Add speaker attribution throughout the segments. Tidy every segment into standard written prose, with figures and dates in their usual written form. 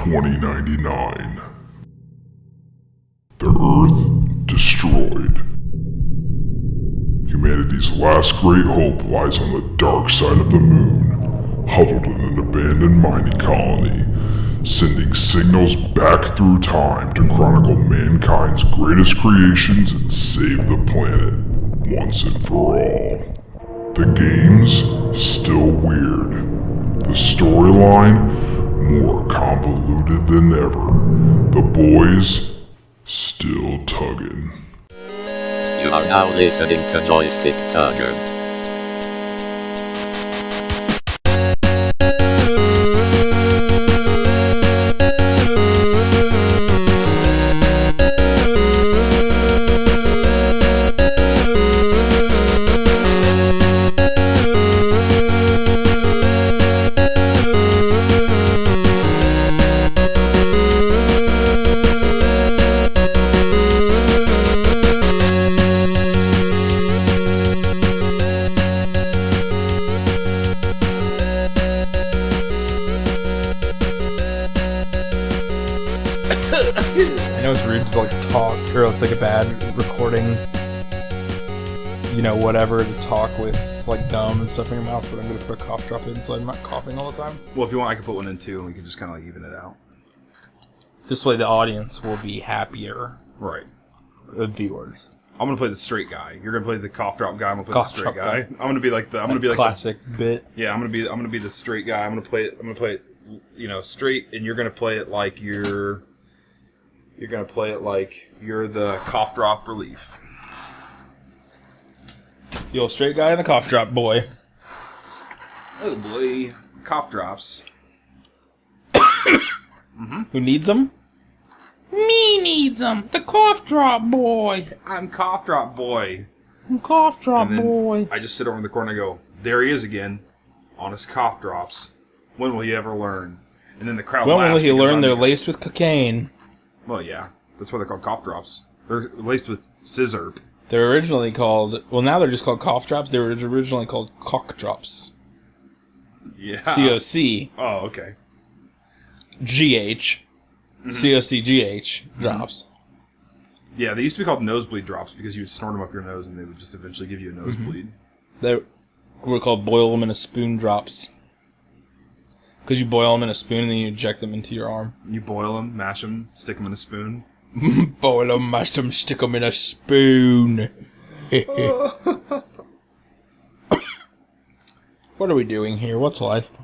Speaker 1: 2099. The Earth destroyed. Humanity's last great hope lies on the dark side of the moon, huddled in an abandoned mining colony, sending signals back through time to chronicle mankind's greatest creations and save the planet once and for all. The game's still weird. The storyline more convoluted than ever. The boys still tugging.
Speaker 2: You are now listening to Joystick Tuggers.
Speaker 3: I know it's rude to talk, or it's a bad recording, whatever, to talk with gum and stuff in your mouth, but I'm going to put a cough drop in so I'm not coughing all the time.
Speaker 4: Well, if you want, I can put one in too, and we can just kind of even it out.
Speaker 3: This way the audience will be happier.
Speaker 4: Right.
Speaker 3: The viewers.
Speaker 4: I'm going to play the straight guy. You're going to play the cough drop guy. I'm going to play the straight guy. I'm going to be like
Speaker 3: classic bit.
Speaker 4: Yeah, I'm going to be the straight guy. I'm going to play it, straight, and you're going to play it like you're the cough drop relief.
Speaker 3: Yo, straight guy and the cough drop boy.
Speaker 4: Oh boy, cough drops.
Speaker 3: Who needs them? Me needs them. The cough drop boy.
Speaker 4: I'm cough drop boy.
Speaker 3: I'm cough drop
Speaker 4: And then
Speaker 3: boy.
Speaker 4: I just sit over in the corner and I go, there he is again, on his cough drops. When will he ever learn? And then the crowd laughs.
Speaker 3: When will he
Speaker 4: because
Speaker 3: learn
Speaker 4: I'm
Speaker 3: they're
Speaker 4: here.
Speaker 3: laced with cocaine?
Speaker 4: Well, yeah. That's why they're called cough drops. They're laced with scissor.
Speaker 3: They're originally called... Well, now they're just called cough drops. They were originally called cock drops.
Speaker 4: Yeah.
Speaker 3: C-O-C.
Speaker 4: Oh, okay.
Speaker 3: G-H. C-O-C-G-H. Drops.
Speaker 4: Yeah, they used to be called nosebleed drops because you would snort them up your nose and they would just eventually give you a nosebleed.
Speaker 3: They were called boil them in a spoon drops. Because you boil them in a spoon and then you inject them into your arm.
Speaker 4: You boil them, mash them, stick them in a spoon.
Speaker 3: Boil them, mash them, stick them in a spoon. What are we doing here? What's life?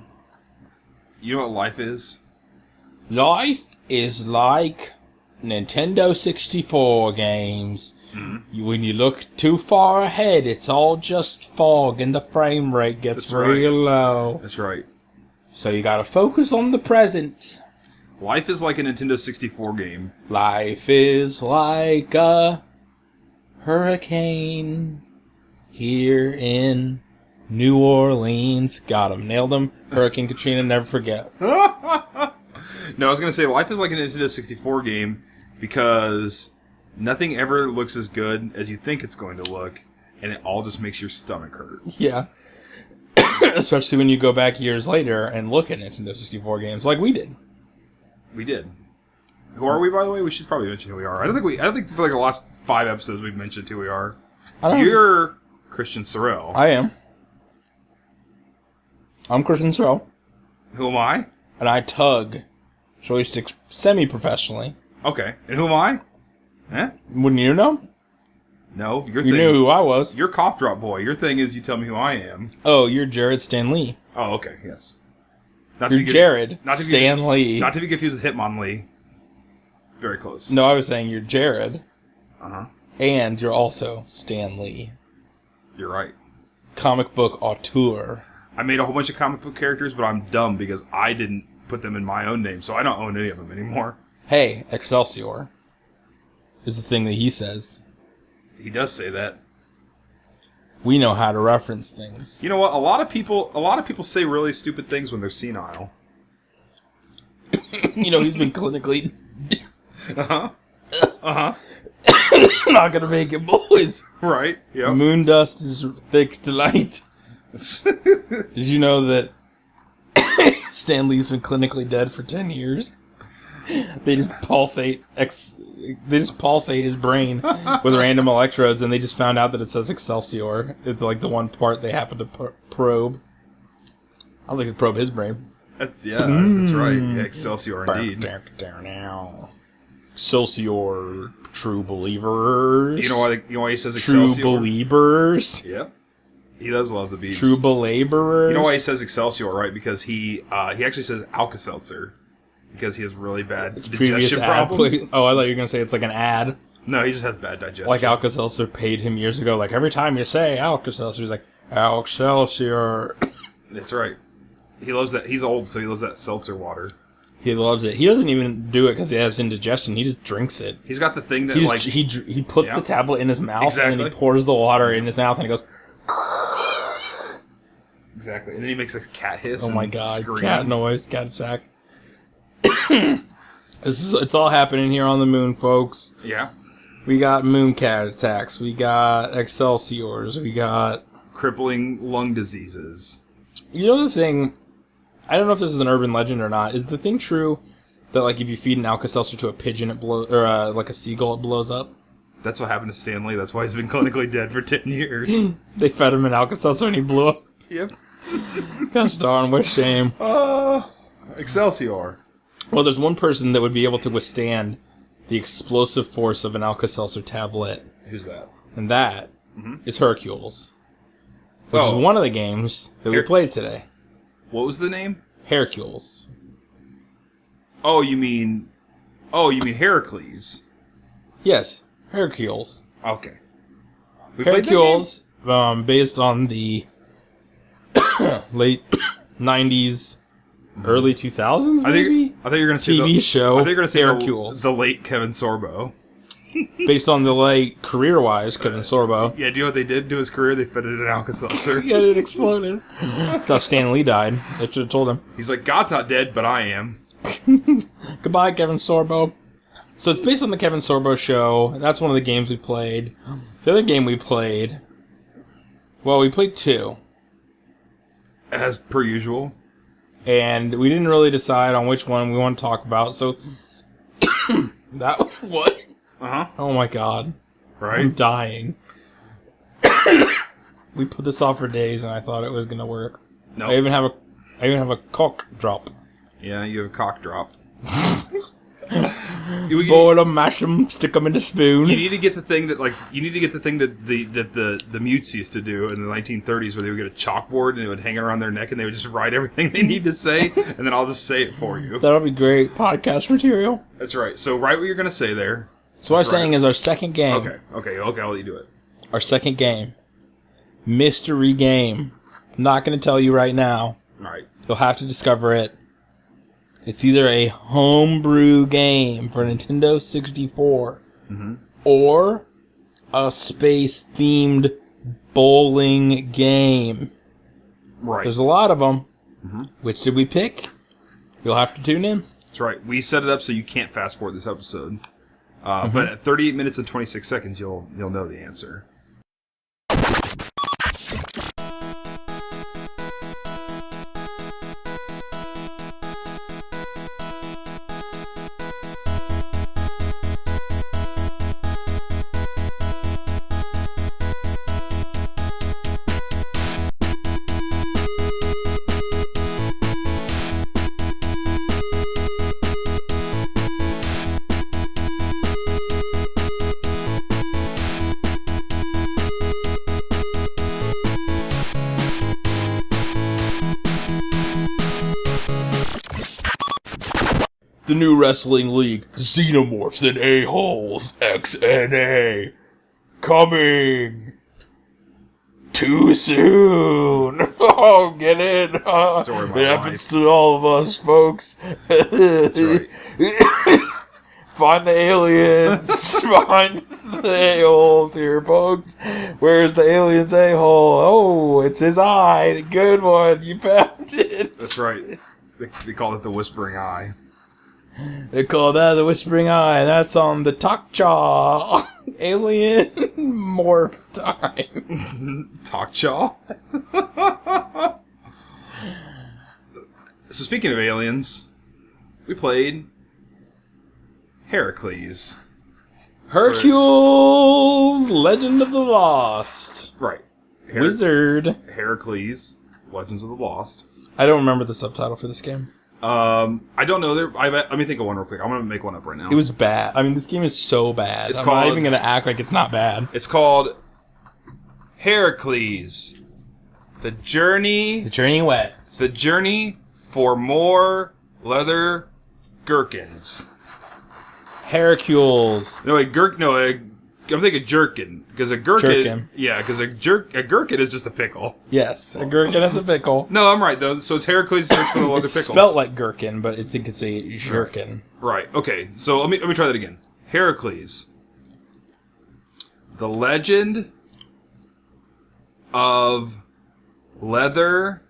Speaker 4: You know what life is?
Speaker 3: Life is like Nintendo 64 games. When you look too far ahead, it's all just fog and the frame rate gets
Speaker 4: That's right.
Speaker 3: real low.
Speaker 4: That's right.
Speaker 3: So you gotta focus on the present.
Speaker 4: Life is like a Nintendo 64 game.
Speaker 3: Life is like a hurricane here in New Orleans. Got him. Nailed him. Hurricane Katrina, never forget.
Speaker 4: No, I was going to say life is like a Nintendo 64 game because nothing ever looks as good as you think it's going to look, and it all just makes your stomach hurt.
Speaker 3: Yeah. Especially when you go back years later and look at Nintendo 64 games like we did.
Speaker 4: We did. Who are we, by the way? We should probably mention who we are. I don't think for the last 5 episodes we've mentioned who we are. You're Christian Sorrell.
Speaker 3: I am. I'm Christian Sorrell.
Speaker 4: Who am I?
Speaker 3: And I tug joysticks semi-professionally.
Speaker 4: Okay. And who am I? Eh?
Speaker 3: Wouldn't you know?
Speaker 4: No, your
Speaker 3: You
Speaker 4: thing.
Speaker 3: knew who I was.
Speaker 4: You're Cough Drop Boy. Your thing is you tell me who I am.
Speaker 3: Oh, you're Jared Stan Lee.
Speaker 4: Oh, okay, yes. Not
Speaker 3: You're Jared
Speaker 4: not to be-
Speaker 3: Stan Lee.
Speaker 4: Not to be confused with Hitmonlee. Very close.
Speaker 3: No, I was saying you're Jared.
Speaker 4: Uh-huh.
Speaker 3: And you're also Stan Lee.
Speaker 4: You're right.
Speaker 3: Comic book auteur.
Speaker 4: I made a whole bunch of comic book characters, but I'm dumb because I didn't put them in my own name, so I don't own any of them anymore.
Speaker 3: Hey, Excelsior is the thing that he says.
Speaker 4: He does say that.
Speaker 3: We know how to reference things.
Speaker 4: You know what? A lot of people say really stupid things when they're senile.
Speaker 3: He's been clinically...
Speaker 4: Uh-huh. Uh-huh.
Speaker 3: Not gonna make it, boys.
Speaker 4: Right. Yep.
Speaker 3: Moon dust is thick delight. Did you know that Stan Lee's been clinically dead for 10 years? They just pulsate his brain with random electrodes, and they just found out that it says Excelsior. It's like the one part they happen to probe. I don't think they probe his brain.
Speaker 4: That's right. Yeah, Excelsior indeed.
Speaker 3: Excelsior, true believers.
Speaker 4: You know why he says
Speaker 3: True
Speaker 4: Excelsior?
Speaker 3: believers.
Speaker 4: Yep. He does love the beats.
Speaker 3: True belaborers.
Speaker 4: You know why he says Excelsior, right? Because he actually says Alka-Seltzer. Because he has really bad digestion problems.
Speaker 3: Oh, I thought you were going to say it's like an ad.
Speaker 4: No, he just has bad digestion.
Speaker 3: Like Alka-Seltzer paid him years ago. Like, every time you say Alka-Seltzer, he's like, Excelsior.
Speaker 4: That's right. He loves that. He's old, so he loves that seltzer water.
Speaker 3: He loves it. He doesn't even do it because he has indigestion. He just drinks it.
Speaker 4: He's got the thing that,
Speaker 3: he puts the tablet in his mouth, and then he pours the water in his mouth, and he goes...
Speaker 4: Exactly. And then he makes a cat hiss.
Speaker 3: Oh my god.
Speaker 4: Scream.
Speaker 3: Cat noise. Cat attack. It's all happening here on the moon, folks.
Speaker 4: Yeah.
Speaker 3: We got moon cat attacks. We got Excelsiors. We got...
Speaker 4: crippling lung diseases.
Speaker 3: You know the thing... I don't know if this is an urban legend or not. Is the thing true that, like, if you feed an Alka-Seltzer to a pigeon, it blows... Or, like, a seagull, it blows up?
Speaker 4: That's what happened to Stanley. That's why he's been clinically dead for 10 years.
Speaker 3: They fed him an Alka-Seltzer and he blew up.
Speaker 4: Yep.
Speaker 3: Gosh darn, what a shame.
Speaker 4: Excelsior.
Speaker 3: Well, there's one person that would be able to withstand the explosive force of an Alka-Seltzer tablet.
Speaker 4: Who's that?
Speaker 3: And that is Hercules. Which is one of the games that we played today.
Speaker 4: What was the name?
Speaker 3: Hercules.
Speaker 4: Oh, you mean Heracles?
Speaker 3: Yes, Hercules.
Speaker 4: Okay.
Speaker 3: Hercules, based on the late 90s, early 2000s, maybe?
Speaker 4: I thought you were going to say
Speaker 3: TV show.
Speaker 4: I thought you were going to say
Speaker 3: Hercules.
Speaker 4: the late Kevin Sorbo.
Speaker 3: Based on the late career-wise Kevin Sorbo.
Speaker 4: Yeah, do you know what they did to his career? They fed it an Alka-Seltzer.
Speaker 3: Yeah, it exploded. That's how Stan Lee died. They should have told him.
Speaker 4: He's like, God's not dead, but I am.
Speaker 3: Goodbye, Kevin Sorbo. So it's based on the Kevin Sorbo show. That's one of the games we played. The other game we played... Well, we played two.
Speaker 4: As per usual.
Speaker 3: And we didn't really decide on which one we want to talk about, so... that... What?
Speaker 4: Uh-huh.
Speaker 3: Oh my god.
Speaker 4: Right?
Speaker 3: I'm dying. We put this off for days, and I thought it was gonna work.
Speaker 4: No.
Speaker 3: I even have a cock drop.
Speaker 4: Yeah, you have a cock drop.
Speaker 3: Boil them, mash them, stick them in the spoon.
Speaker 4: You need to get the thing that the mutes used to do in the 1930s, where they would get a chalkboard and it would hang around their neck, and they would just write everything they need to say, and then I'll just say it for you.
Speaker 3: That'll be great podcast material.
Speaker 4: That's right. So write what you're going to say there.
Speaker 3: So what I'm saying is our second game.
Speaker 4: Okay. I'll let you do it.
Speaker 3: Our second game. Mystery game. I'm not going to tell you right now.
Speaker 4: All right.
Speaker 3: You'll have to discover it. It's either a homebrew game for Nintendo 64 or a space-themed bowling game.
Speaker 4: Right.
Speaker 3: There's a lot of them. Which did we pick? You'll have to tune in.
Speaker 4: That's right. We set it up so you can't fast forward this episode. But at 38 minutes and 26 seconds, you'll know the answer.
Speaker 3: The new wrestling league, Xenomorphs and A-Holes, XNA. Coming. Too soon. Oh, get in.
Speaker 4: Story of my
Speaker 3: It
Speaker 4: life.
Speaker 3: happens to all of us, folks.
Speaker 4: That's right.
Speaker 3: Find the aliens. Find the A-Holes here, folks. Where's the alien's A-Hole? Oh, it's his eye. The good one. You found it.
Speaker 4: That's right. They call it the Whispering Eye.
Speaker 3: They call that the Whispering Eye. That's on the Talkchaw. Alien morph time.
Speaker 4: Talkchaw? So speaking of aliens, we played Heracles.
Speaker 3: Hercules, Legend of the Lost.
Speaker 4: Right.
Speaker 3: Wizard.
Speaker 4: Heracles, Legends of the Lost.
Speaker 3: I don't remember the subtitle for this game.
Speaker 4: I don't know. Let me think of one real quick. I'm going to make one up right now.
Speaker 3: It was bad. I mean, this game is so bad. I'm not even going to act like it's not bad.
Speaker 4: It's called Heracles. The Journey
Speaker 3: West.
Speaker 4: The Journey for More Leather Gherkins.
Speaker 3: Hercules.
Speaker 4: No, I'm thinking jerkin. Because a gherkin...
Speaker 3: Jerkin.
Speaker 4: Yeah, because a gherkin is just a pickle.
Speaker 3: Yes, a gherkin is a pickle.
Speaker 4: No, I'm right, though. So it's Heracles search for the leather
Speaker 3: It's
Speaker 4: pickles.
Speaker 3: spelt like gherkin, but I think it's a jerkin.
Speaker 4: Right, okay. So let me try that again. Heracles. The Legend of Leather...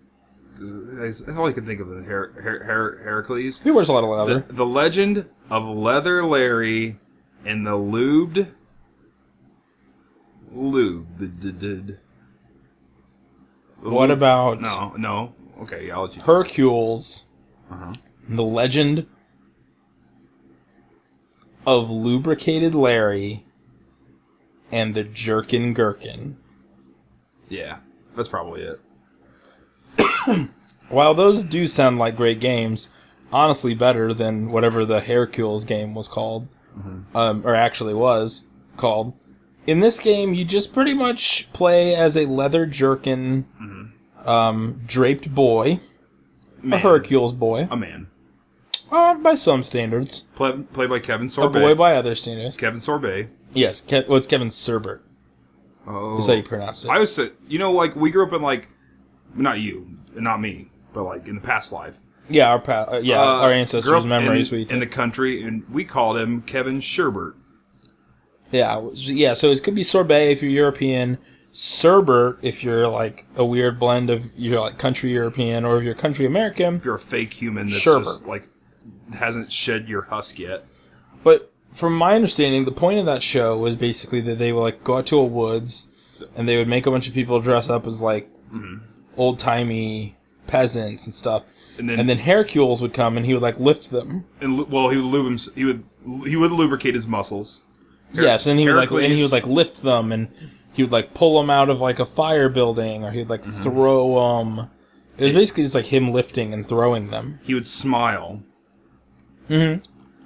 Speaker 4: That's all I can think of. Heracles.
Speaker 3: He wears a lot of leather.
Speaker 4: The Legend of Leather Larry and the Lubed.
Speaker 3: What about...
Speaker 4: No. Okay, I'll let you...
Speaker 3: Hercules.
Speaker 4: Uh-huh.
Speaker 3: The Legend of Lubricated Larry and the Jerkin Gherkin.
Speaker 4: Yeah, that's probably it.
Speaker 3: While those do sound like great games, honestly better than whatever the Hercules game was called, or actually was called. In this game, you just pretty much play as a leather jerkin, draped boy,
Speaker 4: Man.
Speaker 3: a Hercules boy.
Speaker 4: A man.
Speaker 3: By some standards.
Speaker 4: Played by Kevin
Speaker 3: A
Speaker 4: Sorbet.
Speaker 3: boy by other standards.
Speaker 4: Kevin Sorbet.
Speaker 3: Yes, it's Kevin Serbert.
Speaker 4: Oh.
Speaker 3: Is how you pronounce it.
Speaker 4: I was, we grew up in, not you, not me, but, in the past life.
Speaker 3: Yeah, our ancestors'
Speaker 4: grew up
Speaker 3: memories.
Speaker 4: in the country, and we called him Kevin Sherbert.
Speaker 3: Yeah, so it could be sorbet if you're European, Serbert if you're a weird blend of country European, or if you're country American.
Speaker 4: If you're a fake human that's
Speaker 3: Sherbert.
Speaker 4: just hasn't shed your husk yet.
Speaker 3: But from my understanding, the point of that show was basically that they would go out to a woods, and they would make a bunch of people dress up as old timey peasants and stuff, and then Hercules would come and he would lift them.
Speaker 4: And he would lubricate his muscles.
Speaker 3: Yes, and he would
Speaker 4: Heracles-
Speaker 3: lift them, and he would pull them out of a fire building, or he would throw them. It was basically just him lifting and throwing them.
Speaker 4: He would smile.
Speaker 3: He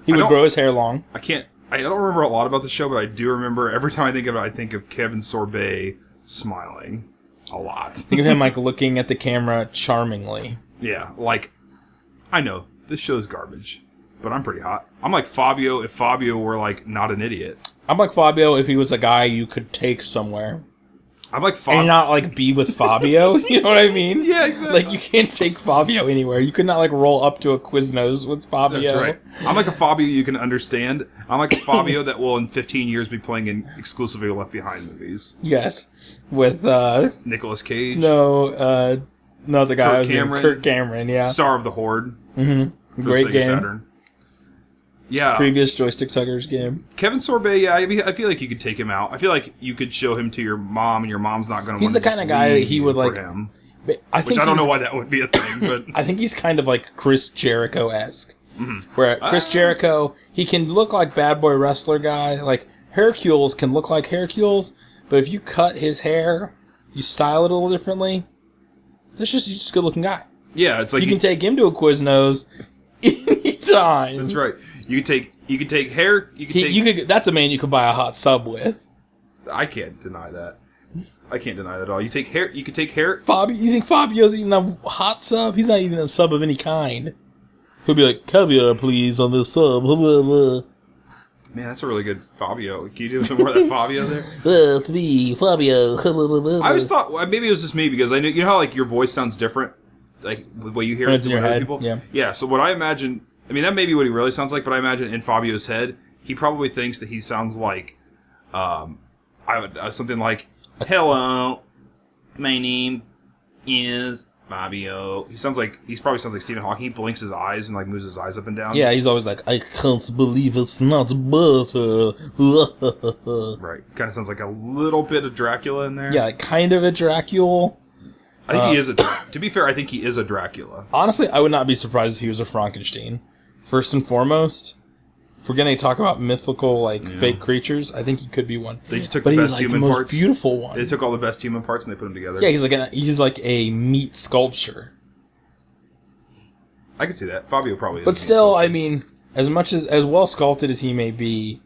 Speaker 3: would grow his hair long.
Speaker 4: I don't remember a lot about the show, but I do remember every time I think of it, I think of Kevin Sorbet smiling a lot.
Speaker 3: Think of him looking at the camera charmingly.
Speaker 4: Yeah, I know this show's garbage, but I'm pretty hot. I'm like Fabio if Fabio were not an idiot.
Speaker 3: I'm like Fabio if he was a guy you could take somewhere.
Speaker 4: I'm like Fabio.
Speaker 3: And not be with Fabio. You know what I mean?
Speaker 4: Yeah, exactly.
Speaker 3: You can't take Fabio anywhere. You could not roll up to a Quiznos with Fabio.
Speaker 4: That's right. I'm like a Fabio you can understand. I'm like a Fabio that will in 15 years be playing in exclusively Left Behind movies.
Speaker 3: Yes. With
Speaker 4: Nicolas Cage.
Speaker 3: No, the guy
Speaker 4: Kirk
Speaker 3: Cameron, yeah.
Speaker 4: Star of the Horde.
Speaker 3: Mm-hmm.
Speaker 4: For
Speaker 3: Great
Speaker 4: Sega
Speaker 3: game.
Speaker 4: Saturn. Yeah.
Speaker 3: Previous Joystick Tuggers game.
Speaker 4: Kevin Sorbet, yeah, I feel like you could take him out. I feel like you could show him to your mom, and your mom's not going to want to
Speaker 3: He's the kind of guy that he would
Speaker 4: him.
Speaker 3: Which
Speaker 4: I don't know why that would be a thing, but
Speaker 3: I think he's kind of like Chris Jericho-esque. Where Chris Jericho, he can look like bad boy wrestler guy. Hercules can look like Hercules, but if you cut his hair, you style it a little differently, he's just a good looking guy.
Speaker 4: Yeah, it's
Speaker 3: you can take him to a Quiznos anytime.
Speaker 4: That's right. You could take hair.
Speaker 3: That's a man you could buy a hot sub with.
Speaker 4: I can't deny that. I can't deny that at all. You take hair. You could take hair.
Speaker 3: You think Fabio's eating a hot sub? He's not eating a sub of any kind. He'll be like, caviar, please, on this sub. Man,
Speaker 4: that's a really good Fabio. Can you do some more of that Fabio there?
Speaker 3: It's me, Fabio.
Speaker 4: I always thought maybe it was just me because I knew how your voice sounds different, the way you hear it
Speaker 3: in your head.
Speaker 4: people.
Speaker 3: Yeah.
Speaker 4: Yeah. So what I imagine. That may be what he really sounds like, but I imagine in Fabio's head, he probably thinks that he sounds like, something like, "Hello, my name is Fabio." He probably sounds like Stephen Hawking. He blinks his eyes and moves his eyes up and down.
Speaker 3: Yeah, he's always like, "I can't believe it's not butter."
Speaker 4: Right. Kind of sounds like a little bit of Dracula in there.
Speaker 3: Yeah, kind of a Dracula.
Speaker 4: I think he is to be fair, I think he is a Dracula.
Speaker 3: Honestly, I would not be surprised if he was a Frankenstein. First and foremost, If we're gonna talk about mythical, fake creatures, I think he could be one.
Speaker 4: They just took
Speaker 3: but
Speaker 4: the
Speaker 3: he's
Speaker 4: best
Speaker 3: like
Speaker 4: human
Speaker 3: the most
Speaker 4: parts.
Speaker 3: beautiful one.
Speaker 4: They took all the best human parts and they put them together.
Speaker 3: Yeah, he's like a meat sculpture.
Speaker 4: I can see that. Fabio probably is.
Speaker 3: But still, I mean, as well sculpted as he may be,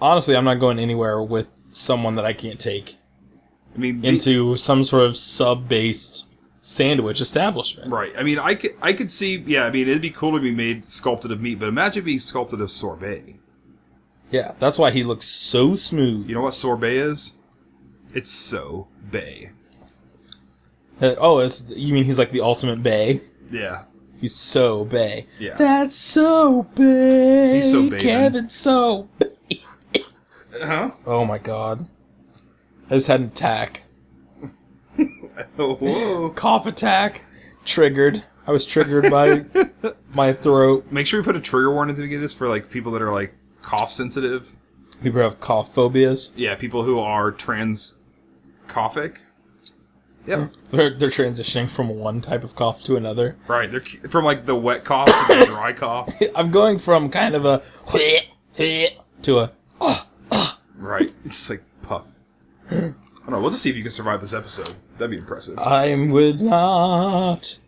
Speaker 3: honestly, I'm not going anywhere with someone that I can't take into some sort of sub-based sandwich establishment.
Speaker 4: Right. I mean, I could see. Yeah. I mean, it'd be cool to be made sculpted of meat, but imagine being sculpted of sorbet.
Speaker 3: Yeah, that's why he looks so smooth.
Speaker 4: You know what sorbet is? It's so bay.
Speaker 3: You mean he's like the ultimate bae?
Speaker 4: Yeah.
Speaker 3: He's so bae.
Speaker 4: Yeah.
Speaker 3: That's so bae.
Speaker 4: He's so bae.
Speaker 3: Kevin's so bae.
Speaker 4: Huh?
Speaker 3: Oh my god. I just had an attack.
Speaker 4: Whoa.
Speaker 3: Cough attack. Triggered. I was triggered by my throat.
Speaker 4: Make sure you put a trigger warning at the beginning of this for like people that are like cough sensitive.
Speaker 3: People who have cough phobias.
Speaker 4: Yeah, people who are coughic. Yeah.
Speaker 3: They're transitioning from one type of cough to another.
Speaker 4: Right. They're from like the wet cough to the dry cough.
Speaker 3: I'm going from kind of a to a
Speaker 4: right. It's just like puff. I don't know. We'll just see if you can survive this episode. That'd be impressive.
Speaker 3: I would not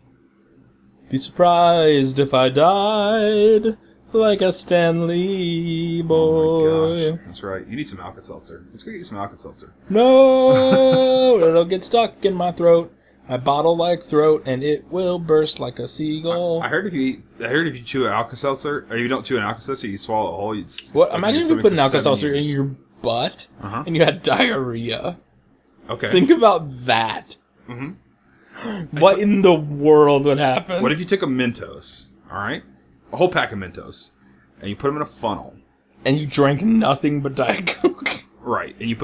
Speaker 3: be surprised if I died like a Stanley boy.
Speaker 4: Oh my gosh. That's right. You need some Alka-Seltzer. Let's go get you some Alka-Seltzer.
Speaker 3: No! It'll get stuck in my throat. My bottle-like throat, and it will burst like a seagull.
Speaker 4: I heard if you chew an Alka-Seltzer, or you don't chew an Alka-Seltzer, you swallow a whole.
Speaker 3: What? Imagine if you put an Alka-Seltzer in your butt, and you had diarrhea.
Speaker 4: Okay.
Speaker 3: Think about that. Mm-hmm. What in the world would happen?
Speaker 4: What if you took a Mentos, alright? A whole pack of Mentos, and you put them in a funnel.
Speaker 3: And you drank nothing but Diet Coke.
Speaker 4: Right. And you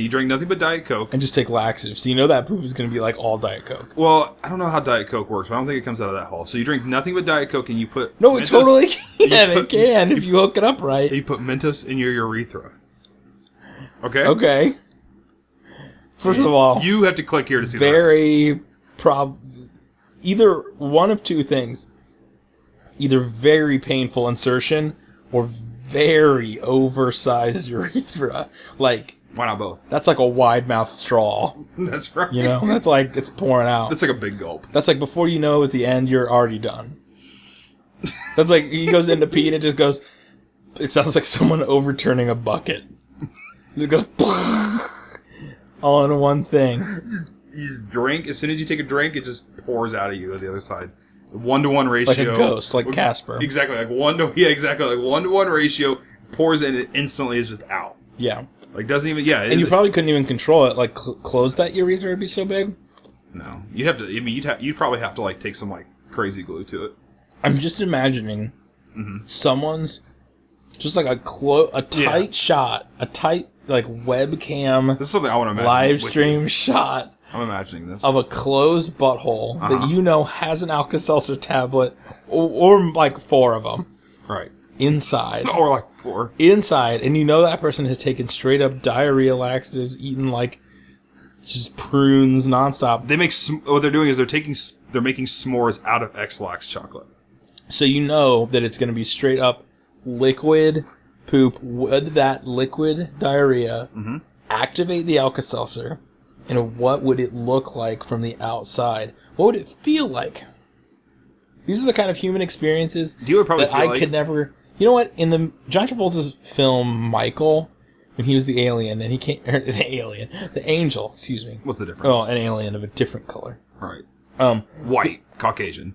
Speaker 4: drink nothing but Diet Coke.
Speaker 3: And just take laxatives. So you know that poop is going to be like all Diet Coke.
Speaker 4: Well, I don't know how Diet Coke works, but I don't think it comes out of that hole. So you drink nothing but Diet Coke and you put
Speaker 3: No,
Speaker 4: Mentos,
Speaker 3: it totally can. It can if you hook it up right.
Speaker 4: You put Mentos in your urethra. Okay?
Speaker 3: Okay. First of all,
Speaker 4: you have to click here to see
Speaker 3: either one of two things. Either very painful insertion or very oversized urethra. Like,
Speaker 4: why not both?
Speaker 3: That's like a wide mouth straw.
Speaker 4: That's right.
Speaker 3: You know, that's like it's pouring out.
Speaker 4: That's like a big gulp.
Speaker 3: That's like before you know at the end you're already done. That's like he goes into pee and it just goes. It sounds like someone overturning a bucket. It goes all in one thing.
Speaker 4: You just drink. As soon as you take a drink, it just pours out of you on the other side. 1-to-1 ratio.
Speaker 3: Like a ghost, like Casper.
Speaker 4: Exactly. Like 1-to-1 ratio, pours in, and instantly is just out.
Speaker 3: Yeah.
Speaker 4: Like, doesn't even, yeah.
Speaker 3: And you probably couldn't even control it. Like, close that urethra would be so big.
Speaker 4: No. You'd have to, I mean, you'd probably have to, like, take some, like, crazy glue to it.
Speaker 3: I'm just imagining someone's, just like a tight shot, a tight, like, webcam.
Speaker 4: This is something I want to imagine.
Speaker 3: Live stream shot.
Speaker 4: I'm imagining this.
Speaker 3: Of a closed butthole that you know has an Alka-Seltzer tablet, or like 4 of them.
Speaker 4: Right.
Speaker 3: Inside.
Speaker 4: Or like 4.
Speaker 3: Inside, and you know that person has taken straight up diarrhea laxatives, eaten like just prunes nonstop.
Speaker 4: What they're doing is they're making s'mores out of X-Lax chocolate.
Speaker 3: So you know that it's going to be straight up liquid poop with that liquid diarrhea. Activate the Alka-Seltzer. And what would it look like from the outside? What would it feel like? These are the kind of human experiences that I could never... You know what? In the John Travolta's film Michael, when he was the alien, and he came... the angel, excuse me.
Speaker 4: What's the difference?
Speaker 3: Oh, an alien of a different color.
Speaker 4: Right. White, Caucasian.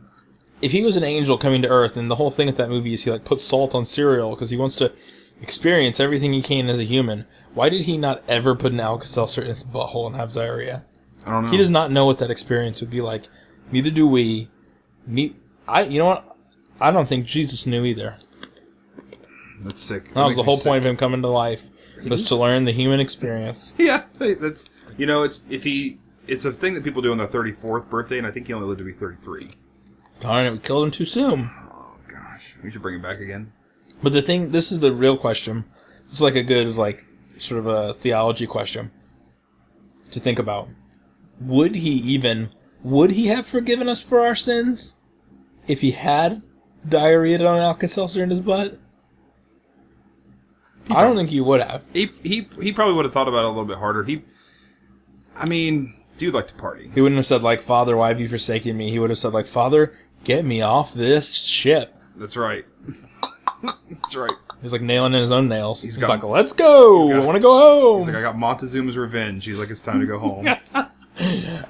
Speaker 3: If he was an angel coming to Earth, and the whole thing at that movie is he like puts salt on cereal because he wants to experience everything he can as a human... Why did he not ever put an Alka-Seltzer in his butthole and have diarrhea?
Speaker 4: I don't know.
Speaker 3: He does not know what that experience would be like. Neither do we. You know what? I don't think Jesus knew either.
Speaker 4: That's sick.
Speaker 3: That was the whole point of him coming to life, was to learn the human experience.
Speaker 4: Yeah, that's it's a thing that people do on their 34th birthday, and I think he only lived to be 33.
Speaker 3: Darn it, we killed him too soon.
Speaker 4: Oh gosh, we should bring him back again.
Speaker 3: But this is the real question. This is like a good sort of a theology question to think about. Would he have forgiven us for our sins if he had diarrhea on an Alka-Seltzer in his butt? I don't think he would have.
Speaker 4: He probably would have thought about it a little bit harder. Dude liked to party.
Speaker 3: He wouldn't have said, like, Father, why have you forsaken me? He would have said, like, Father, get me off this ship.
Speaker 4: That's right. That's right.
Speaker 3: He's like nailing in his own nails. He's like, let's go. I want to go home.
Speaker 4: He's like, I got Montezuma's revenge. He's like, it's time to go home.
Speaker 3: I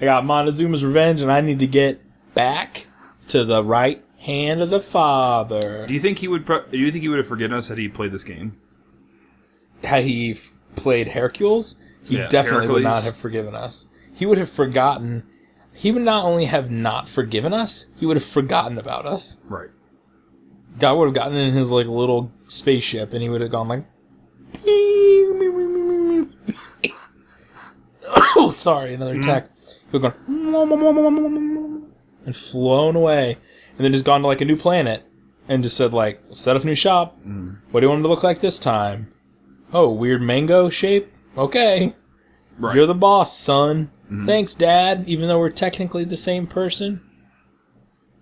Speaker 3: got Montezuma's revenge, and I need to get back to the right hand of the Father.
Speaker 4: Do you think he would have forgiven us had he played this game?
Speaker 3: Had he played Hercules, he definitely would not have forgiven us. He would have forgotten. He would not only have not forgiven us, he would have forgotten about us.
Speaker 4: Right.
Speaker 3: God would have gotten in his like little spaceship, and he would have gone like, oh, sorry, another attack. He would have gone and flown away, and then just gone to like a new planet, and just said like, set up new shop. What do you want him to look like this time? Oh, weird mango shape. Okay, right. You're the boss, son. Thanks, Dad. Even though we're technically the same person.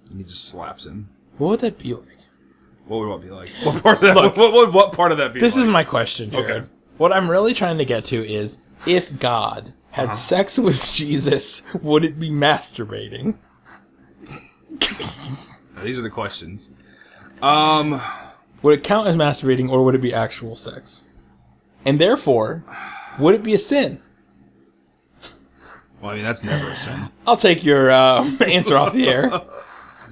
Speaker 4: And he just slaps him.
Speaker 3: What would that be like?
Speaker 4: What would it be like? What part of that? Look, what part of that be?
Speaker 3: This
Speaker 4: like?
Speaker 3: is my question, Jared. Okay. What I'm really trying to get to is, if God had sex with Jesus, would it be masturbating?
Speaker 4: These are the questions.
Speaker 3: Would it count as masturbating, or would it be actual sex? And therefore, would it be a sin?
Speaker 4: Well, I mean, that's never a sin.
Speaker 3: I'll take your answer off the air.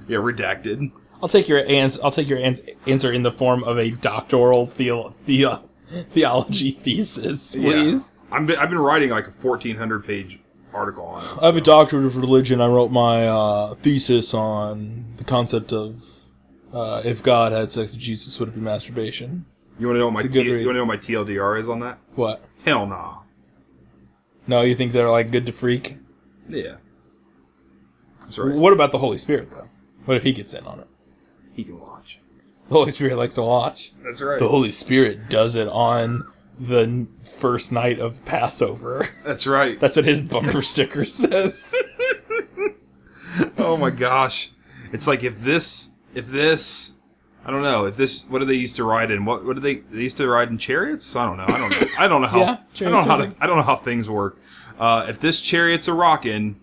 Speaker 4: Yeah, redacted.
Speaker 3: I'll take your answer in the form of a doctoral theology thesis, please.
Speaker 4: Yeah. I've been writing like a 1,400-page article on it.
Speaker 3: I have a doctorate of religion. I wrote my thesis on the concept of if God had sex with Jesus, would it be masturbation?
Speaker 4: You want to know what my TLDR is on that?
Speaker 3: What?
Speaker 4: Hell nah.
Speaker 3: No, you think they're like good to freak?
Speaker 4: Yeah. That's right.
Speaker 3: What about the Holy Spirit though? What if he gets in on it?
Speaker 4: He can watch.
Speaker 3: The Holy Spirit likes to watch.
Speaker 4: That's right.
Speaker 3: The Holy Spirit does it on the first night of Passover.
Speaker 4: That's right.
Speaker 3: That's what his bumper sticker says.
Speaker 4: Oh my gosh. It's like if this, I don't know, what do they used to ride in? What do they used to ride in chariots? I don't know how,
Speaker 3: Yeah,
Speaker 4: I don't know how things work. If this chariot's a rockin',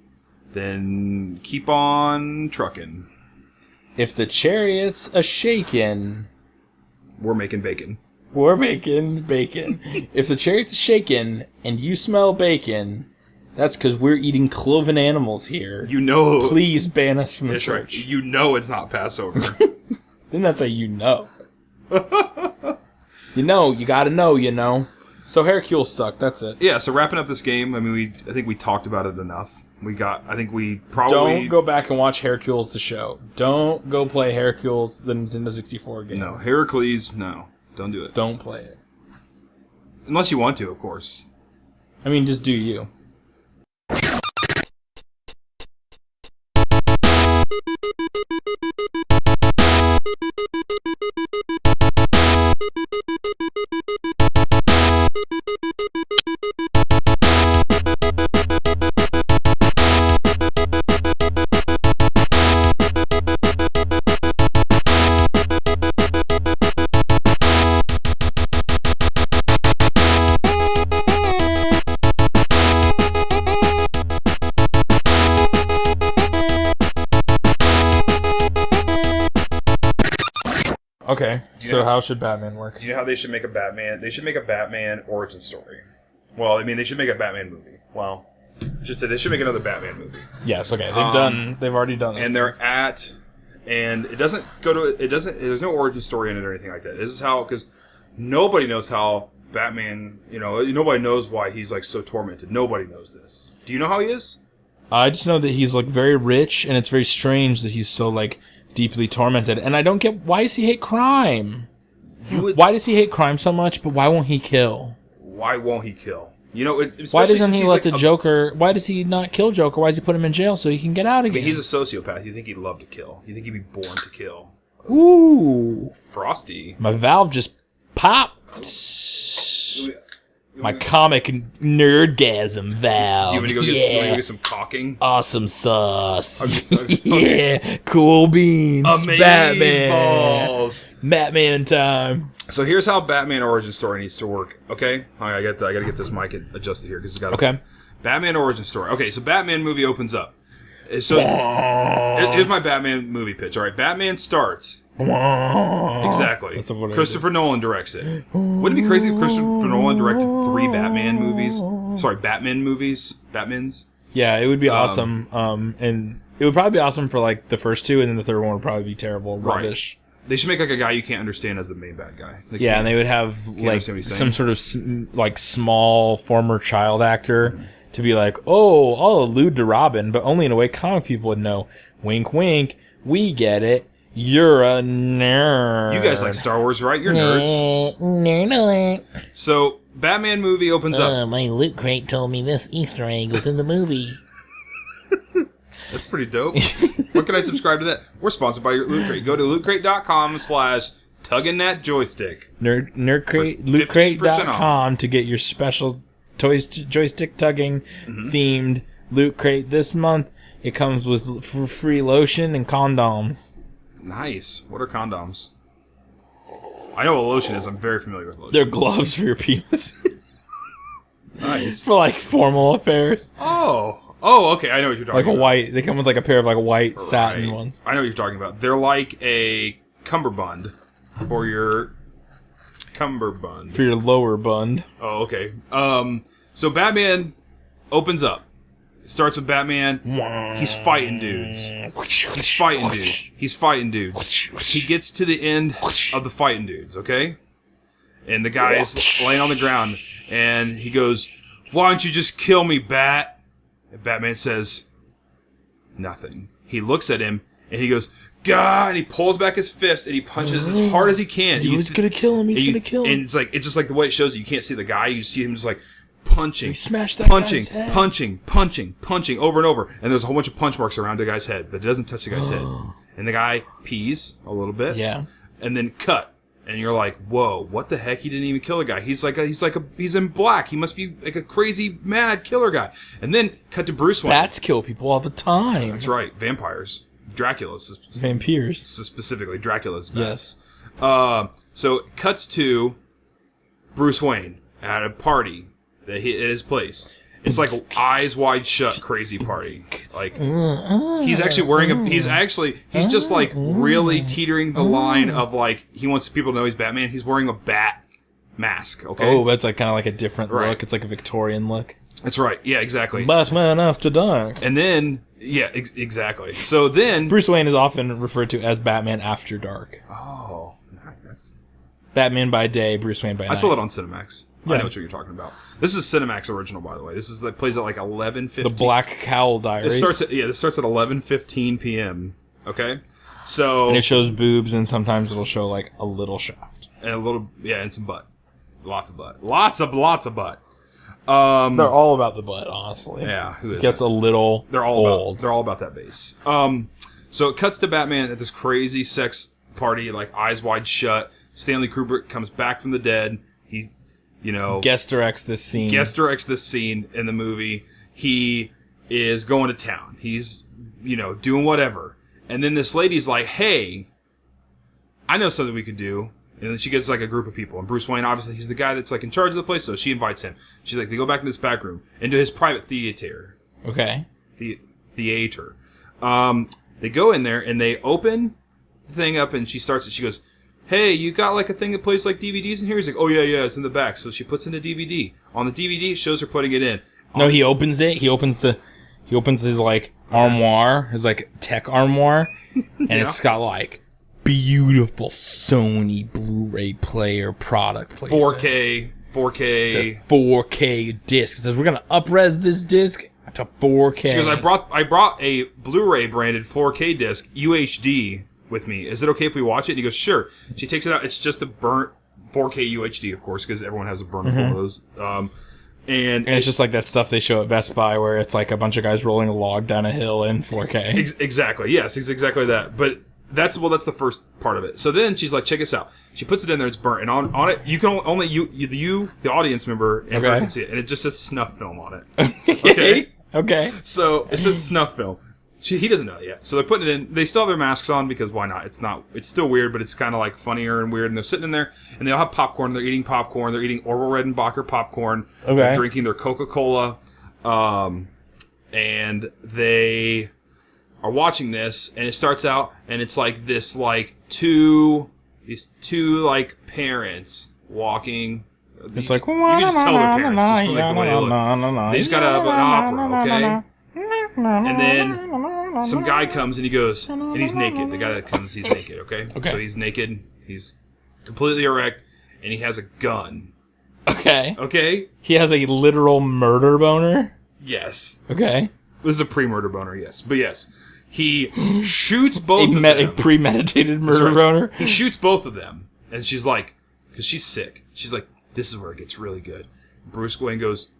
Speaker 4: then keep on trucking.
Speaker 3: If the chariot's a shakin',
Speaker 4: we're making bacon.
Speaker 3: We're making bacon. If the chariot's a shakin' and you smell bacon, that's because we're eating cloven animals here.
Speaker 4: You know.
Speaker 3: Please ban us from the church.
Speaker 4: Right. You know it's not Passover.
Speaker 3: Then that's a you know. You know, you gotta know, you know. So Hercules sucked, that's it.
Speaker 4: Yeah, so wrapping up this game, I mean, I think we talked about it enough.
Speaker 3: Don't go back and watch Hercules the show. Don't go play Hercules the Nintendo 64 game.
Speaker 4: No, Heracles, no. Don't do it.
Speaker 3: Don't play it.
Speaker 4: Unless you want to, of course.
Speaker 3: I mean, just do you. Okay, so how should Batman work?
Speaker 4: Do you know how they should make a Batman? They should make a Batman origin story. Well, I mean, they should make a Batman movie. Well, I should say they should make another Batman movie.
Speaker 3: Yes, okay. They've already done this.
Speaker 4: And there's no origin story in it or anything like that. This is how, because nobody knows how Batman, nobody knows why he's like so tormented. Nobody knows this. Do you know how he is?
Speaker 3: I just know that he's like very rich, and it's very strange that he's so like deeply tormented. And I don't get, why does he hate crime? Why does he hate crime so much, but why won't he kill?
Speaker 4: Why won't he kill?
Speaker 3: Why doesn't he let the Joker... Why does he not kill Joker? Why does he put him in jail so he can get out again?
Speaker 4: I mean, he's a sociopath. You think he'd love to kill. You think he'd be born to kill.
Speaker 3: Ooh.
Speaker 4: Frosty.
Speaker 3: My valve just popped. My comic nerdgasm valve.
Speaker 4: Do you want to go get some caulking?
Speaker 3: Awesome sauce.
Speaker 4: Okay.
Speaker 3: Yeah. Cool beans.
Speaker 4: Amaze
Speaker 3: Batman.
Speaker 4: balls.
Speaker 3: Batman time.
Speaker 4: So here's how Batman origin story needs to work. Okay, I got to get this mic adjusted here because it's got.
Speaker 3: Okay.
Speaker 4: Batman origin story. Okay, so Batman movie opens up. So here's my Batman movie pitch. All right, Batman starts. Exactly. Christopher Nolan directs it. Wouldn't it be crazy if Christopher Nolan directed 3 Batman movies? Sorry, Batman movies? Batmans?
Speaker 3: Yeah, it would be awesome. And it would probably be awesome for like the first 2, and then the third one would probably be terrible, rubbish.
Speaker 4: They should make like a guy you can't understand as the main bad guy. Like,
Speaker 3: yeah, and they would have like some sort of like small former child actor to be like, oh, I'll allude to Robin, but only in a way comic people would know. Wink, wink. We get it. You're a nerd.
Speaker 4: You guys like Star Wars, right? You're nerds.
Speaker 5: Nerd.
Speaker 4: So, Batman movie opens up.
Speaker 5: My loot crate told me this Easter egg was in the movie.
Speaker 4: That's pretty dope. What can I subscribe to that? We're sponsored by Loot Crate. Go to lootcrate.com/tugging-that-joystick.
Speaker 3: Lootcrate.com to get your special joystick tugging themed loot crate this month. It comes with free lotion and condoms.
Speaker 4: Nice. What are condoms? I know what lotion is. I'm very familiar with lotion.
Speaker 3: They're gloves for your penis.
Speaker 4: Nice.
Speaker 3: For like formal affairs.
Speaker 4: Oh, okay. I know what you're talking
Speaker 3: like
Speaker 4: about.
Speaker 3: A white. They come with like a pair of like white satin ones.
Speaker 4: I know what you're talking about. They're like a cummerbund for your cummerbund.
Speaker 3: For your lower bund.
Speaker 4: Oh, okay. So Batman opens up. It starts with Batman. He's fighting dudes. He's fighting dudes. He gets to the end of the fighting dudes, okay? And the guy's laying on the ground, and he goes, "Why don't you just kill me, Bat?" And Batman says, "Nothing." He looks at him, and he goes, "God!" And he pulls back his fist, and he punches as hard as he can.
Speaker 3: He's gonna kill him. He's gonna kill him.
Speaker 4: And it's just like the way it shows you can't see the guy. You see him just like punching,
Speaker 3: smash that guy's head.
Speaker 4: punching over and over. And there's a whole bunch of punch marks around the guy's head, but it doesn't touch the guy's head. And the guy pees a little bit.
Speaker 3: Yeah.
Speaker 4: And then cut. And you're like, whoa, what the heck? He didn't even kill a guy. He's in black. He must be like a crazy mad killer guy. And then cut to Bruce Wayne.
Speaker 3: Bats kill people all the time.
Speaker 4: That's right. Vampires. Dracula's.
Speaker 3: Vampires.
Speaker 4: Specifically, Dracula's bats. Yes. So it cuts to Bruce Wayne at a party at his place. It's like eyes wide shut crazy party. Like he's actually wearing he's just like really teetering the line of like he wants people to know he's Batman. He's wearing a bat mask. Okay.
Speaker 3: Oh, that's like kind of like a different look. It's like a Victorian look.
Speaker 4: That's right. Yeah, exactly.
Speaker 3: Batman After Dark.
Speaker 4: And then exactly. So then
Speaker 3: Bruce Wayne is often referred to as Batman After Dark.
Speaker 4: Oh, that's
Speaker 3: Batman by day, Bruce Wayne by night.
Speaker 4: I saw it on Cinemax.
Speaker 3: Yeah.
Speaker 4: I know what you're talking about. This is Cinemax original, by the way. This is that plays at like 11:15.
Speaker 3: The Black Cowl Diaries.
Speaker 4: This starts at 11:15 p.m. Okay, so
Speaker 3: and it shows boobs, and sometimes it'll show like a little shaft
Speaker 4: and and some butt, lots of butt. They're
Speaker 3: all about the butt, honestly.
Speaker 4: Yeah, who is?
Speaker 3: Gets a little.
Speaker 4: They're all
Speaker 3: old.
Speaker 4: They're all about that bass. So it cuts to Batman at this crazy sex party, like eyes wide shut. Stanley Kubrick comes back from the dead. He,
Speaker 3: guest directs this scene
Speaker 4: in the movie. He is going to town. He's, doing whatever. And then this lady's like, "Hey, I know something we could do." And then she gets like a group of people. And Bruce Wayne, obviously, he's the guy that's like in charge of the place, so she invites him. She's like, they go back in this back room into his private theater.
Speaker 3: Okay.
Speaker 4: Theater. They go in there and they open the thing up, and she starts it. She goes, "Hey, you got like a thing that plays like DVDs in here?" He's like, "Oh yeah, it's in the back." So she puts in a DVD. On the DVD, it shows her putting it in.
Speaker 3: No, he opens it. He opens his like armoire, his like tech armoire, and it's got like beautiful Sony Blu-ray player product placement.
Speaker 4: 4K
Speaker 3: 4K disc. It says we're gonna up-res this disc to 4K.
Speaker 4: She goes, I brought a Blu-ray branded 4K disc UHD with me. Is it okay if we watch it? And he goes, sure. She takes it out. It's just a burnt 4K UHD, of course, because everyone has a burnt form of those. And
Speaker 3: it's just like that stuff they show at Best Buy where it's like a bunch of guys rolling a log down a hill in 4K.
Speaker 4: Exactly. Yes, it's exactly that. But that's the first part of it. So then she's like, check this out. She puts it in there, it's burnt, and on it you can only you the audience member and her can see it, and it just says snuff film on it. Okay.
Speaker 3: Okay.
Speaker 4: So it says snuff film. He doesn't know that yet. So they're putting it in. They still have their masks on because why not? It's still weird, but it's kind of like funnier and weird. And they're sitting in there, and they all have popcorn. They're eating popcorn. They're eating Orville Redenbacher popcorn.
Speaker 3: Okay.
Speaker 4: They're drinking their Coca-Cola. And they are watching this, and it starts out, and it's like this, like these two like parents walking.
Speaker 3: It's like
Speaker 4: you can just tell their parents just from like the way they look. They just got out of an opera, okay? And then some guy comes and he goes, and he's naked. The guy that comes, he's naked, okay?
Speaker 3: Okay.
Speaker 4: So he's naked, he's completely erect, and he has a gun.
Speaker 3: Okay.
Speaker 4: Okay?
Speaker 3: He has a literal murder boner?
Speaker 4: Yes.
Speaker 3: Okay.
Speaker 4: This is a pre-murder boner, yes. But yes, he shoots both of them.
Speaker 3: A premeditated murder boner?
Speaker 4: He shoots both of them, and she's like, because she's sick, she's like, this is where it gets really good. Bruce Wayne goes,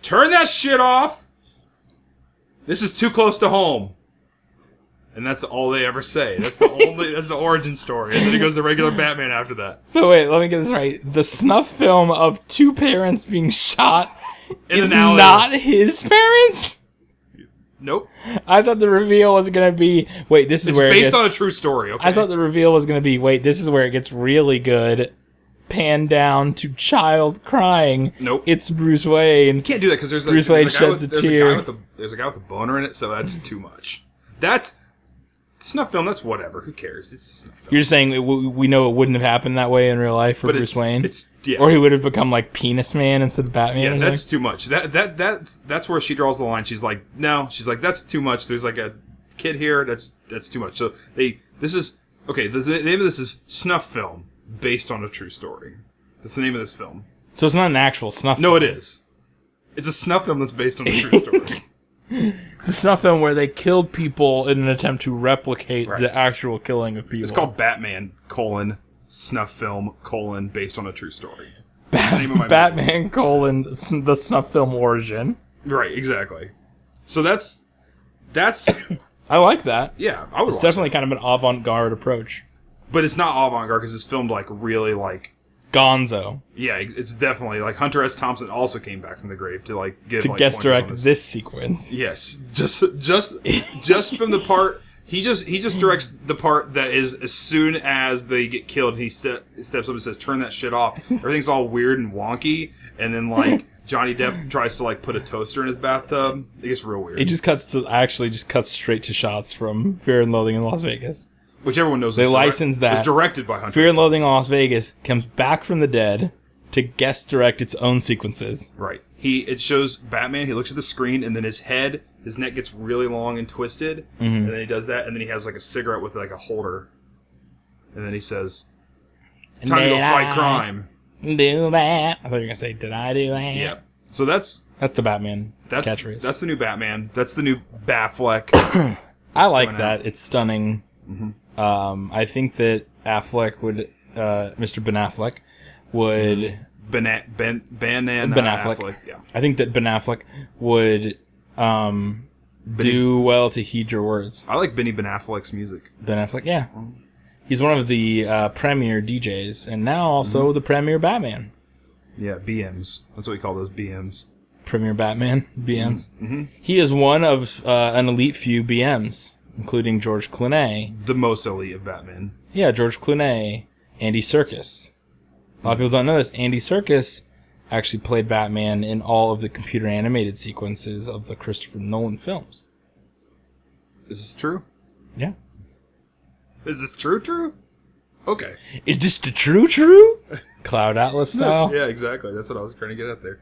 Speaker 4: turn that shit off! This is too close to home. And that's all they ever say. That's the origin story. And then he goes to regular Batman after that.
Speaker 3: So wait, let me get this right. The snuff film of two parents being shot is not his parents?
Speaker 4: Nope.
Speaker 3: I thought the reveal was going to be, wait, this is
Speaker 4: It's
Speaker 3: where
Speaker 4: based on a true story, okay?
Speaker 3: I thought the reveal was going to be, wait, this is where it gets really good. Pan down to child crying.
Speaker 4: Nope.
Speaker 3: It's Bruce Wayne.
Speaker 4: You can't do that because there's
Speaker 3: Bruce Wayne sheds a tear.
Speaker 4: There's a guy with a boner in it, so that's too much. That's snuff film. That's whatever. Who cares? It's snuff film.
Speaker 3: You're just saying we know it wouldn't have happened that way in real life for Bruce Wayne?
Speaker 4: Yeah.
Speaker 3: Or he would have become like Penis Man instead of Batman?
Speaker 4: Yeah, that's too much. That's where she draws the line. She's like, no. She's like, that's too much. There's like a kid here. That's too much. So the name of this is Snuff Film, based on a true story. That's the name of this film.
Speaker 3: So it's not an actual snuff film?
Speaker 4: No, it is. It's a snuff film that's based on a true story.
Speaker 3: It's a snuff film where they killed people in an attempt to replicate the actual killing of people.
Speaker 4: It's called Batman, snuff film, based on a true story. That's the name of my
Speaker 3: Batman, the snuff film origin.
Speaker 4: Right, exactly. So that's
Speaker 3: I like that.
Speaker 4: yeah, I would
Speaker 3: It's definitely kind of an avant-garde approach.
Speaker 4: But it's not avant-garde because it's filmed like really like
Speaker 3: Gonzo.
Speaker 4: yeah, it's definitely like Hunter S. Thompson also came back from the grave to like give
Speaker 3: To
Speaker 4: like,
Speaker 3: guest
Speaker 4: pointers on
Speaker 3: direct this sequence.
Speaker 4: Yes, just from the part he just directs the part that is as soon as they get killed, he steps up and says, "Turn that shit off." Everything's all weird and wonky, and then like Johnny Depp tries to like put a toaster in his bathtub. It gets real weird.
Speaker 3: It just cuts straight to shots from Fear and Loathing in Las Vegas.
Speaker 4: Which everyone knows
Speaker 3: they licensed that.
Speaker 4: It was directed by Hunter.
Speaker 3: Fear and Loathing in Las Vegas comes back from the dead to guest direct its own sequences.
Speaker 4: Right. It shows Batman, he looks at the screen, and then his neck gets really long and twisted, and then he does that, and then he has like a cigarette with like a holder. And then he says, "Time to go fight crime."
Speaker 3: Do that. I thought you were going to say, did I do that?
Speaker 4: Yeah. So that's
Speaker 3: the Batman catchphrase.
Speaker 4: That's the new Batman. That's the new Batfleck.
Speaker 3: I like that. It's stunning. Mm-hmm. I think that Affleck would, Mr. Ben Affleck would...
Speaker 4: Ben Affleck. Yeah.
Speaker 3: I think that Ben Affleck would do well to heed your words.
Speaker 4: I like Ben Affleck's music.
Speaker 3: Ben Affleck, yeah. He's one of the premier DJs, and now also the premier Batman.
Speaker 4: Yeah, BMs. That's what we call those BMs.
Speaker 3: Premier Batman, BMs. Mm-hmm. He is one of an elite few BMs, including George Clooney.
Speaker 4: The most elite of Batman.
Speaker 3: Yeah, George Clooney, Andy Serkis. A lot of people don't know this. Andy Serkis actually played Batman in all of the computer animated sequences of the Christopher Nolan films.
Speaker 4: Is this true?
Speaker 3: Yeah.
Speaker 4: Is this true? Okay.
Speaker 3: Is this the true? Cloud Atlas style?
Speaker 4: Yeah, exactly. That's what I was trying to get at there.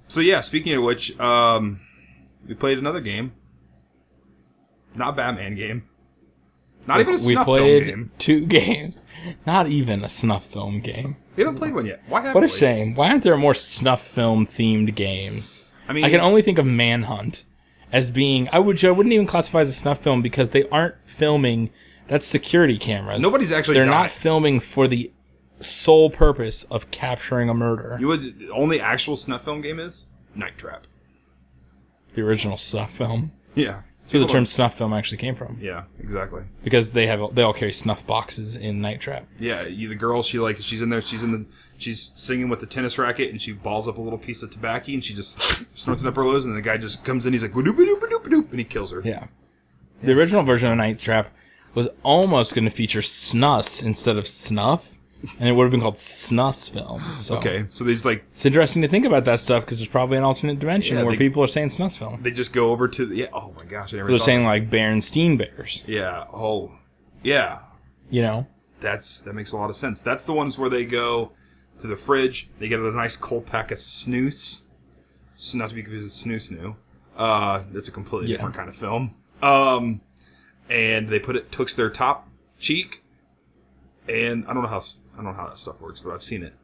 Speaker 4: So yeah, speaking of which, we played another game. Not a Batman game. Not even a snuff film game.
Speaker 3: We played 2 games. Not even a snuff film game.
Speaker 4: We haven't played one yet. Why haven't we?
Speaker 3: What a shame. Why aren't there more snuff film themed games? I mean, I can only think of Manhunt as being... I wouldn't even classify as a snuff film because they aren't filming... That's security cameras.
Speaker 4: Nobody's actually
Speaker 3: They're not filming for the sole purpose of capturing a murder.
Speaker 4: The only actual snuff film game is Night Trap.
Speaker 3: The original snuff film.
Speaker 4: Yeah.
Speaker 3: That's where the term snuff film actually came from.
Speaker 4: Yeah, exactly.
Speaker 3: Because they all carry snuff boxes in Night Trap.
Speaker 4: Yeah, the girl, she's in there, she's singing with the tennis racket, and she balls up a little piece of tobacco, and she just snorts it up her nose, and the guy just comes in, he's like, "Ba-doop-ba-doop-ba-doop," and he kills her.
Speaker 3: Yeah. The original version of Night Trap was almost going to feature snus instead of snuff, and it would have been called snus films. So.
Speaker 4: Okay, so there's like...
Speaker 3: It's interesting to think about that stuff, because there's probably an alternate dimension where
Speaker 4: they-
Speaker 3: people are saying snus film.
Speaker 4: They just go over to the... Yeah, oh my gosh, I never
Speaker 3: They're
Speaker 4: thought
Speaker 3: saying,
Speaker 4: of
Speaker 3: like, Berenstein Bears.
Speaker 4: that. Yeah, oh, yeah.
Speaker 3: You know?
Speaker 4: That makes a lot of sense. That's the ones where they go to the fridge, they get a nice cold pack of snooze. Not to be confused with snoo snoo. That's a completely different kind of film. And they put it twixt their top cheek, and I don't know how that stuff works, but I've seen it.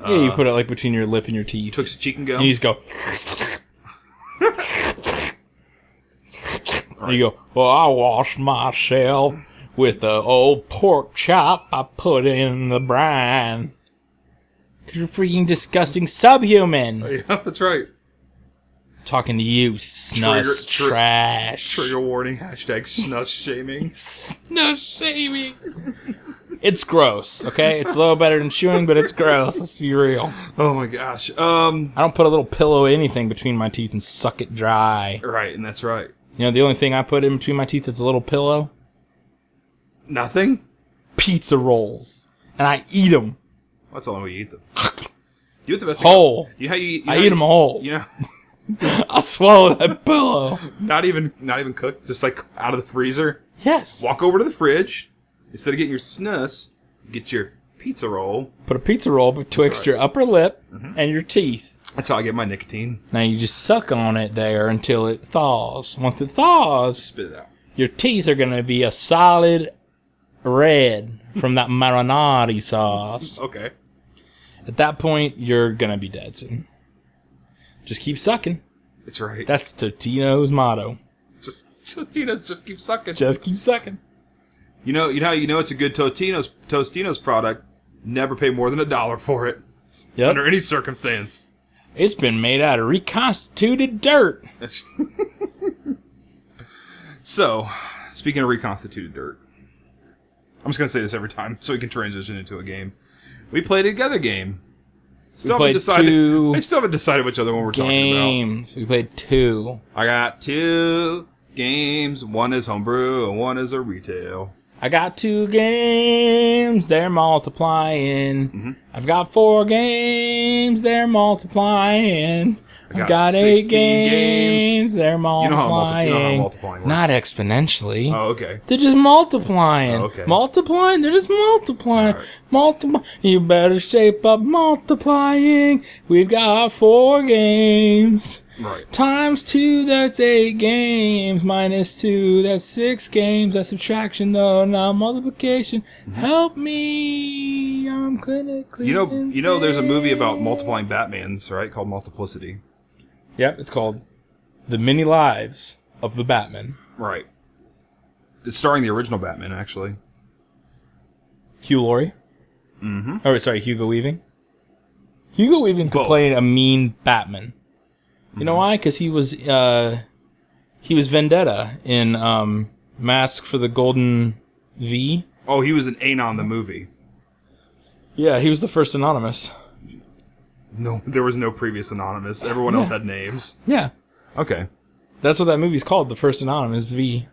Speaker 3: Yeah, you put it, like, between your lip and your teeth.
Speaker 4: Twixt the cheek and go.
Speaker 3: And you just go... And you go, well, I washed myself with the old pork chop I put in the brine. 'Cause you're freaking disgusting subhuman.
Speaker 4: Yeah, that's right.
Speaker 3: Talking to you, snus trash.
Speaker 4: Trigger warning, hashtag snus shaming.
Speaker 3: Snus shaming. It's gross, okay? It's a little better than chewing, but it's gross. Let's be real.
Speaker 4: Oh my gosh.
Speaker 3: I don't put a little pillow anything between my teeth and suck it dry.
Speaker 4: Right, and that's right.
Speaker 3: You know, the only thing I put in between my teeth that's a little pillow?
Speaker 4: Nothing?
Speaker 3: Pizza rolls. And I eat them.
Speaker 4: That's the only way you eat them. You eat the best
Speaker 3: Whole.
Speaker 4: thing. You know how you
Speaker 3: I eat them whole.
Speaker 4: You know,
Speaker 3: I'll swallow that pillow.
Speaker 4: not even cooked, just like out of the freezer.
Speaker 3: Yes.
Speaker 4: Walk over to the fridge. Instead of getting your snus, get your pizza roll.
Speaker 3: Put a pizza roll betwixt your upper lip and your teeth.
Speaker 4: That's how I get my nicotine.
Speaker 3: Now you just suck on it there until it thaws. Once it thaws,
Speaker 4: Spit it out.
Speaker 3: your teeth are going to be a solid red from that marinara sauce.
Speaker 4: Okay.
Speaker 3: At that point, you're going to be dead soon. Just keep sucking.
Speaker 4: That's right.
Speaker 3: That's Totino's motto.
Speaker 4: just keep sucking.
Speaker 3: Just keep sucking.
Speaker 4: You know how you know it's a good Tostino's product? Never pay more than $1 for it.
Speaker 3: Yep.
Speaker 4: Under any circumstance.
Speaker 3: It's been made out of reconstituted dirt.
Speaker 4: So, speaking of reconstituted dirt, I'm just going to say this every time so we can transition into a game. We played a together game. I still haven't decided which other one we're talking about.
Speaker 3: Games. We played 2.
Speaker 4: I got 2 games. One is homebrew and one is a retail.
Speaker 3: I got 2 games, they're multiplying. I've got 4 games, they're multiplying. I've got 8 games, they're multiplying.
Speaker 4: You know how multiplying works.
Speaker 3: Not exponentially.
Speaker 4: Oh, okay.
Speaker 3: They're just multiplying.
Speaker 4: Oh, okay.
Speaker 3: Multiplying, they're just multiplying.
Speaker 4: All right.
Speaker 3: You better shape up multiplying. We've got 4 games.
Speaker 4: Right.
Speaker 3: Times 2, that's 8 games. Minus 2, that's 6 games. That's subtraction, though, not multiplication. Help me. I'm clinically
Speaker 4: You know, there's a movie about multiplying Batmans, right? Called Multiplicity.
Speaker 3: Yep, it's called The Many Lives of the Batman.
Speaker 4: Right. It's starring the original Batman, actually.
Speaker 3: Hugh Laurie. Oh, sorry, Hugo Weaving. Hugo Weaving could
Speaker 4: Both.
Speaker 3: play a mean Batman. You know why? Because he was Vendetta in Mask for the Golden V.
Speaker 4: Oh, he was an Anon the movie.
Speaker 3: Yeah, he was the first Anonymous.
Speaker 4: No, there was no previous Anonymous. Everyone else had names.
Speaker 3: Yeah.
Speaker 4: Okay.
Speaker 3: That's what that movie's called, the first Anonymous V.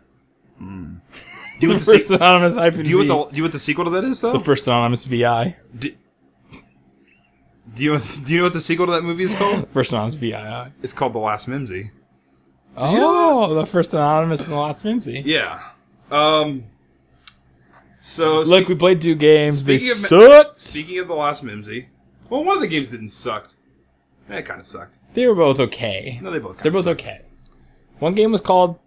Speaker 4: Do you
Speaker 3: The
Speaker 4: want
Speaker 3: first Anonymous hyphen
Speaker 4: do you
Speaker 3: V.
Speaker 4: want what the sequel to that is, though?
Speaker 3: The first Anonymous VI.
Speaker 4: Do you know what the sequel to that movie is called?
Speaker 3: First Anonymous VII.
Speaker 4: It's called The Last Mimsy.
Speaker 3: Oh, the first Anonymous and the last Mimsy.
Speaker 4: Yeah. So
Speaker 3: Look, we played 2 games. They
Speaker 4: speaking of-
Speaker 3: sucked.
Speaker 4: Speaking of The Last Mimsy, well, one of the games didn't suck. It kind of sucked.
Speaker 3: They were both okay.
Speaker 4: No, they both.
Speaker 3: They're both okay. One game was called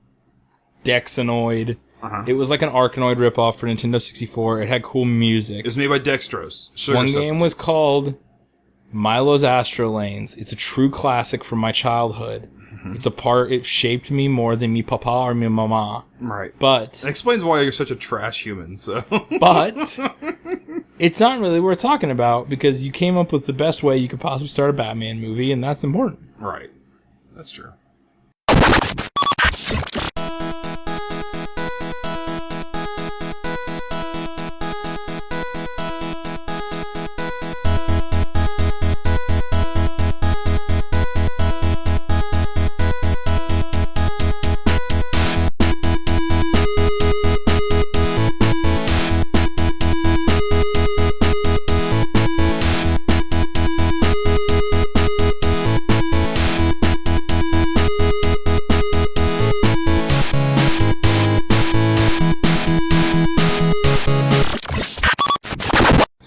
Speaker 3: Dexanoid.
Speaker 4: Uh-huh.
Speaker 3: It was like an Arkanoid ripoff for Nintendo 64. It had cool music.
Speaker 4: It was made by Dextrose. Sugar
Speaker 3: One game was
Speaker 4: substitutes.
Speaker 3: called Milo's Astro Lanes. It's a true classic from my childhood. It shaped me more than me papa or me mama.
Speaker 4: Right.
Speaker 3: But
Speaker 4: It explains why you're such a trash human. So.
Speaker 3: But it's not really worth talking about because you came up with the best way you could possibly start a Batman movie, and that's important.
Speaker 4: Right. That's true.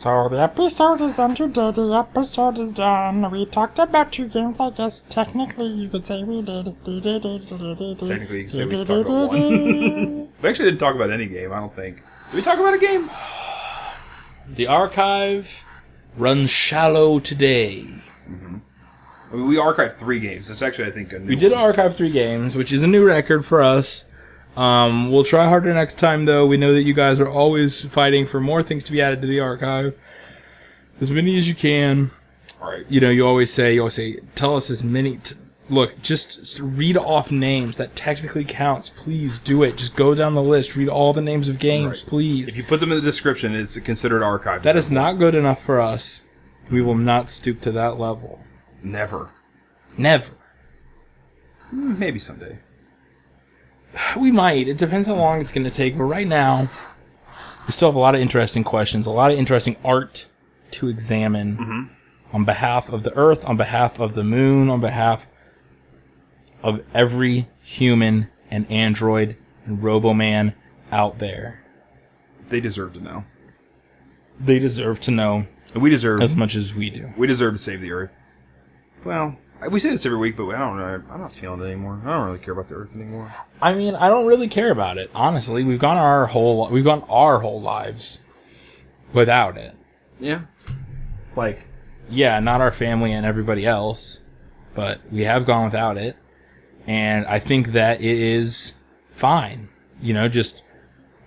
Speaker 3: So the episode is done today. The episode is done. We talked about 2 games. I guess technically you could say we did.
Speaker 4: Technically, you can say we talked about 1. We actually didn't talk about any game, I don't think. Did we talk about a game?
Speaker 3: The archive runs shallow today.
Speaker 4: I mean, we archived 3 games. That's actually, I think, a new
Speaker 3: We did
Speaker 4: one.
Speaker 3: archive 3 games, which is a new record for us. We'll try harder next time, though. We know that you guys are always fighting for more things to be added to the archive. As many as you can.
Speaker 4: All right.
Speaker 3: You know, you always say, tell us as many. Look, just read off names. That technically counts. Please do it. Just go down the list. Read all the names of games, please.
Speaker 4: If you put them in the description, it's considered archived.
Speaker 3: That is not good enough for us. We will not stoop to that level.
Speaker 4: Never.
Speaker 3: Never.
Speaker 4: Maybe someday.
Speaker 3: We might. It depends how long it's going to take. But right now, we still have a lot of interesting questions, a lot of interesting art to examine on behalf of the Earth, on behalf of the Moon, on behalf of every human and android and Roboman out there.
Speaker 4: They deserve to know.
Speaker 3: They deserve to know
Speaker 4: And we deserve
Speaker 3: as much as we do.
Speaker 4: We deserve to save the Earth. Well, we say this every week, but I don't know. I'm not feeling it anymore. I don't really care about the Earth anymore.
Speaker 3: I mean, I don't really care about it. Honestly, we've gone our whole lives without it.
Speaker 4: Yeah.
Speaker 3: Like, yeah, not our family and everybody else, but we have gone without it. And I think that it is fine. You know, just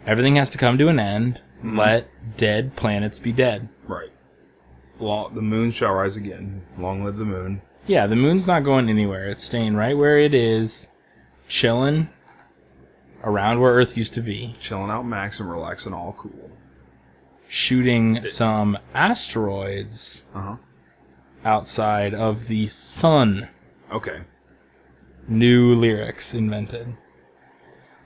Speaker 3: everything has to come to an end. Let dead planets be dead.
Speaker 4: Right. The moon shall rise again. Long live the moon.
Speaker 3: Yeah, the moon's not going anywhere. It's staying right where it is, chilling around where Earth used to be.
Speaker 4: Chilling out max and relaxing all cool.
Speaker 3: Shooting some asteroids outside of the sun.
Speaker 4: Okay.
Speaker 3: New lyrics invented.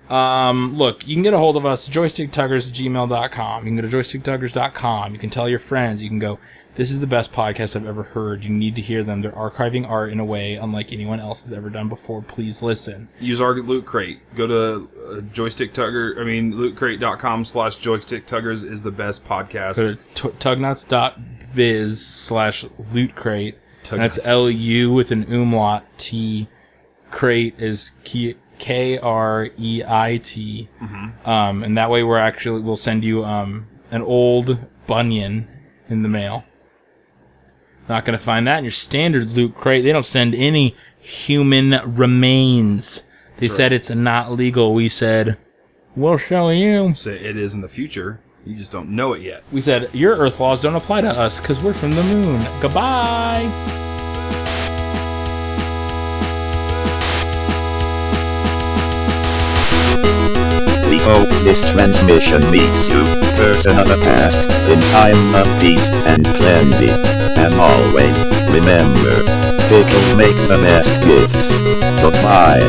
Speaker 3: Look, you can get a hold of us, joysticktuggers@gmail.com. You can go to joysticktuggers.com. You can tell your friends. You can go, this is the best podcast I've ever heard. You need to hear them. They're archiving art in a way unlike anyone else has ever done before. Please listen.
Speaker 4: Use our Loot Crate. Go to lootcrate.com/joysticktuggers is the best podcast.
Speaker 3: Go to tugnuts.biz/lootcrate. And that's
Speaker 4: Tugnuts.
Speaker 3: LU with an umlaut. T. Crate is KREIT. And that way we'll send you an old bunion in the mail. Not going to find that in your standard Loot Crate. They don't send any human remains. They said it's not legal. We said, we'll show you.
Speaker 4: So it is in the future. You just don't know it yet.
Speaker 3: We said, your Earth laws don't apply to us because we're from the moon. Goodbye.
Speaker 2: We hope this transmission meets you, person of the past, in times of peace and plenty. As always, remember, pickles make the best gifts. Goodbye.